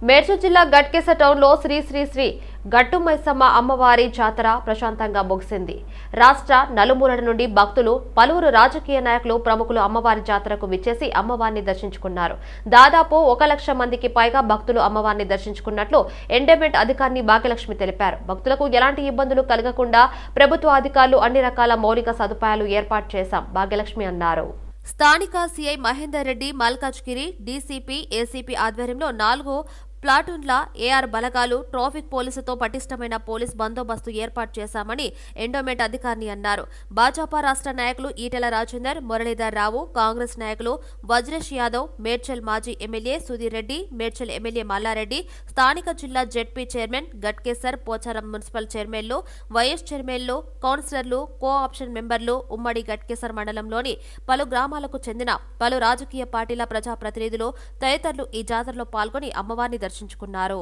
మేడ్చల్ జిల్లా గట్కేస టౌన్లో శ్రీ శ్రీ శ్రీ గట్టుమైసమ్మ అమ్మవారి జాతర ప్రశాంతంగా ముగిసింది. రాష్ట్ర నలుమూలల నుండి భక్తులు, పలువురు రాజకీయ నాయకులు, ప్రముఖులు అమ్మవారి జాతరకు విచ్చేసి అమ్మవారిని దర్శించుకున్నారు. దాదాపు 1 లక్ష మందికి పైగా భక్తులు అమ్మవారిని దర్శించుకున్నట్లు ఎండోమెంట్ అధికారిని భాగ్యలక్ష్మి తెలిపారు. భక్తులకు ఎలాంటి ఇబ్బందులు కలగకుండా ప్రభుత్వ అధికారులు అన్ని రకాల మౌలిక సదుపాయాలు ఏర్పాటు చేశాం, భాగ్యలక్ష్మి అన్నారు. స్థానిక CI Mahender Reddy, Malkajgiri DCP, ACP ఆధ్వర్యంలో 4 ప్లాటూన్ల ఏఆర్ బలగాలు, ట్రాఫిక్ పోలీసుతో పటిష్టమైన పోలీస్ బందోబస్తు ఏర్పాటు చేశామని ఎండోమెంట్ అధికారిని అన్నారు. భాజపా రాష్ట్ర నాయకులు ఈటెల రాజేందర్, మురళీధర్ రావు, కాంగ్రెస్ నాయకులు వజ్రేష్ యాదవ్, మేడ్చల్ మాజీ ఎమ్మెల్యే సుధీర్ రెడ్డి, మేడ్చల్ ఎమ్మెల్యే మల్లారెడ్డి, స్థానిక జిల్లా ZP chairman Ghatkesar, Pocharam municipal చైర్మన్లు, వైఎస్ చైర్మన్లు, కౌన్సిలర్లు, కో ఆప్షన్ మెంబర్లు, ఉమ్మడి గట్కేసర్ మండలంలోని పలు గ్రామాలకు చెందిన పలు రాజకీయ పార్టీల ప్రజాప్రతినిధులు తదితరులు ఈ జాతరలో పాల్గొని అమ్మవారిని దర్శించుకున్నారు.